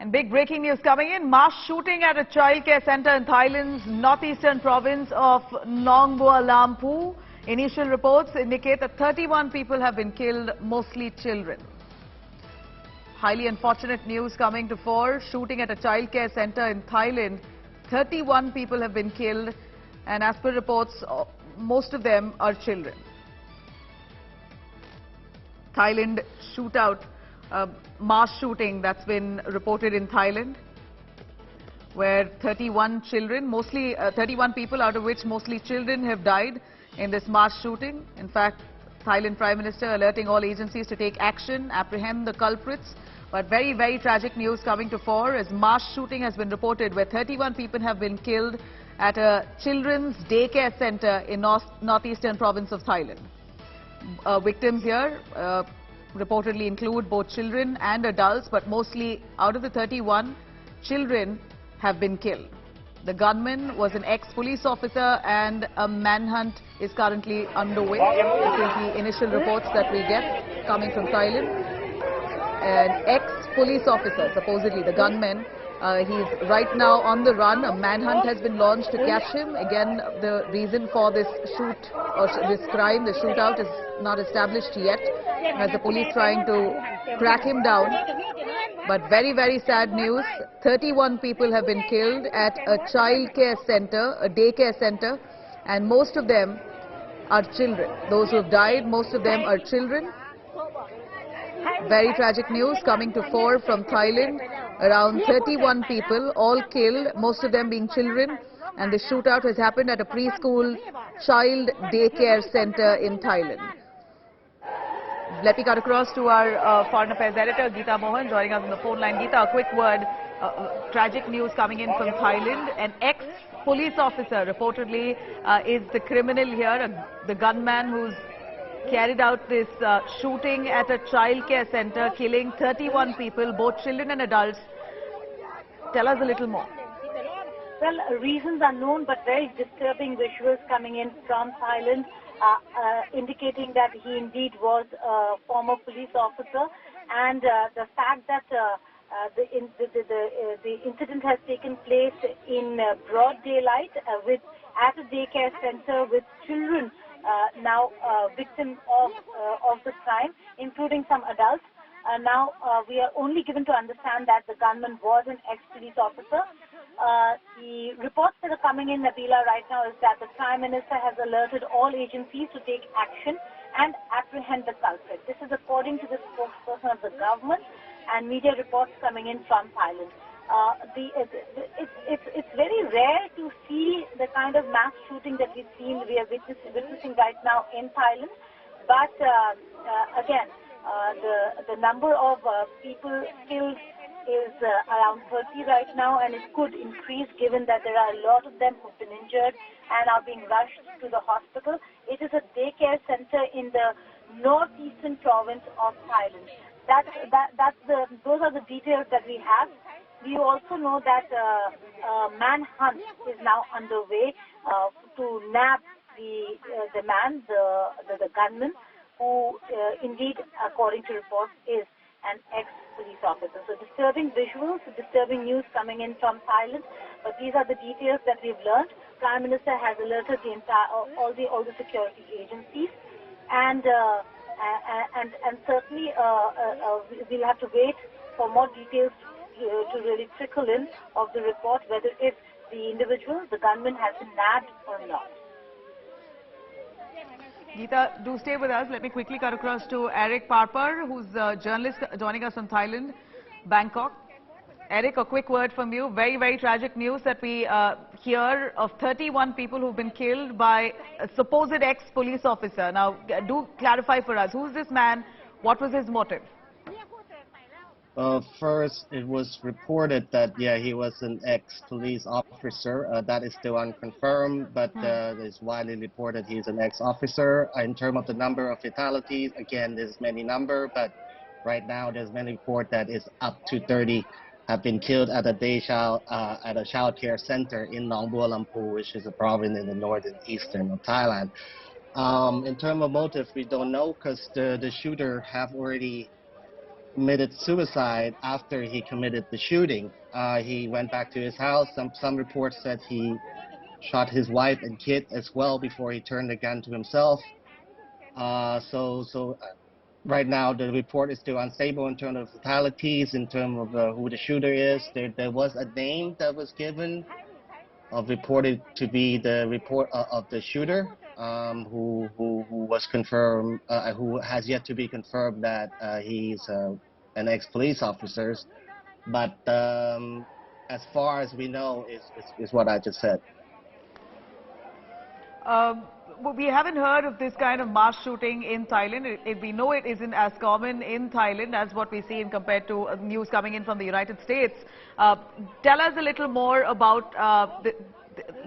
And big breaking news coming in. Mass shooting at a childcare center in Thailand's northeastern province of Nong Bua Lampu. Initial reports indicate that 31 people have been killed, mostly children. Highly unfortunate news coming to fore. Shooting at a childcare center in Thailand. 31 people have been killed, and as per reports, most of them are children. Thailand shootout. Mass shooting that's been reported in Thailand, where 31 children, 31 people, out of which mostly children, have died in this mass shooting. In fact, Thailand Prime Minister alerting all agencies to take action, apprehend the culprits. But very, very tragic news coming to fore as mass shooting has been reported where 31 people have been killed at a children's daycare center in northeastern province of Thailand. Victims here reportedly include both children and adults, but mostly out of the 31, children have been killed. The gunman was an ex-police officer and a manhunt is currently underway. This is the initial reports that we get coming from Thailand. An ex-police officer, supposedly the gunman, he's right now on the run. A manhunt has been launched to catch him. Again, the reason for this this crime, the shootout, is not established yet, as the police trying to crack him down. But very, very sad news. 31 people have been killed at a child care center, a daycare center, and most of them are children. Those who have died, most of them are children. Very tragic news coming to fore from Thailand. Around 31 people, all killed, most of them being children. And the shootout has happened at a preschool child daycare center in Thailand. Let me cut across to our Foreign Affairs editor, Geeta Mohan, joining us on the phone line. Geeta, a quick word. Tragic news coming in from Thailand. An ex-police officer reportedly is the criminal here, the gunman who's carried out this shooting at a childcare center, killing 31 people, both children and adults. Tell us a little more. Well, reasons are known, but very disturbing visuals coming in from Thailand, indicating that he indeed was a former police officer, and the fact that the incident has taken place in broad daylight at a daycare center with children now victims of the crime, including some adults. Now we are only given to understand that the gunman was an ex-police officer. The reports that are coming in, Nabila, right now is that the Prime Minister has alerted all agencies to take action and apprehend the culprit. This is according to the spokesperson of the government and media reports coming in from Thailand. It's very rare to see the kind of mass shooting that we are witnessing right now in Thailand. But again, the number of people killed is around 30 right now, and it could increase given that there are a lot of them who've been injured and are being rushed to the hospital. It is a daycare center in the northeastern province of Thailand. Those are the details that we have. We also know that a manhunt is now underway to nab the man, the gunman, who indeed, according to reports, is an ex-police officer. So disturbing visuals, disturbing news coming in from Thailand, but these are the details that we've learned. Prime Minister has alerted the all the security agencies, and certainly we'll have to wait for more details to really trickle in of the report, whether if the individual, the gunman, has been nabbed or not. Geeta, do stay with us. Let me quickly cut across to Eric Parpar, who's a journalist joining us from Thailand, Bangkok. Eric, a quick word from you. Very, very tragic news that we hear of 31 people who've been killed by a supposed ex-police officer. Now, do clarify for us, who's this man? What was his motive? First, it was reported that, he was an ex-police officer. That is still unconfirmed, but it's widely reported he's an ex-officer. In terms of the number of fatalities, again, there's many number, but right now there's many report that it's up to 30 have been killed at a child care center in Nong Bua Lampu, which is a province in the northeastern of Thailand. In terms of motive, we don't know because the shooter have already committed suicide after he committed the shooting. He went back to his house. Some reports said he shot his wife and kid as well before he turned the gun to himself. Right now the report is still unstable in terms of fatalities, in terms of who the shooter is. There was a name that was given reported to be the report of the shooter, who was confirmed, who has yet to be confirmed that he's an ex-police officer. But as far as we know, is what I just said. Well, we haven't heard of this kind of mass shooting in Thailand. We know it isn't as common in Thailand as what we see in compared to news coming in from the United States. Tell us a little more about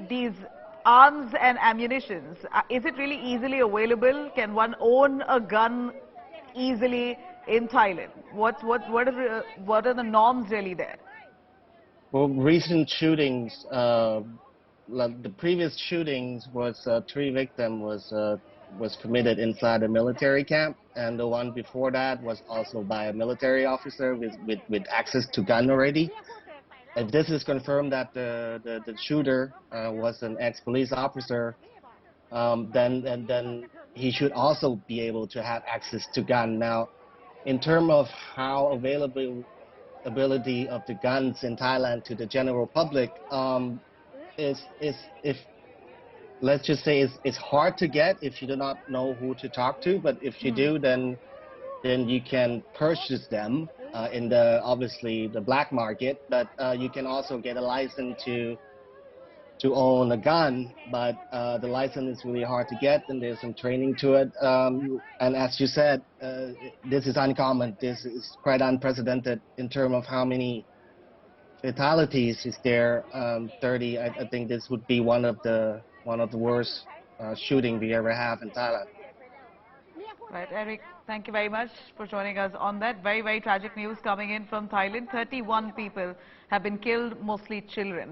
these arms and ammunitions. Is it really easily available? Can one own a gun easily in Thailand? What are the norms really there? Well, recent shootings, like the previous shootings was 3 victims was committed inside a military camp, and the one before that was also by a military officer with access to gun already. If this is confirmed that the shooter was an ex-police officer, then he should also be able to have access to gun. Now, in terms of how availability of the guns in Thailand to the general public, is if let's just say it's hard to get if you do not know who to talk to. But if you do, then you can purchase them in the obviously the black market. But you can also get a license to own a gun, but the license is really hard to get, and there's some training to it. And as you said, this is uncommon. This is quite unprecedented in terms of how many fatalities is there. 30. I think this would be one of the worst shooting we ever have in Thailand. Right, Eric, thank you very much for joining us on that. Very, very tragic news coming in from Thailand. 31 people have been killed, mostly children.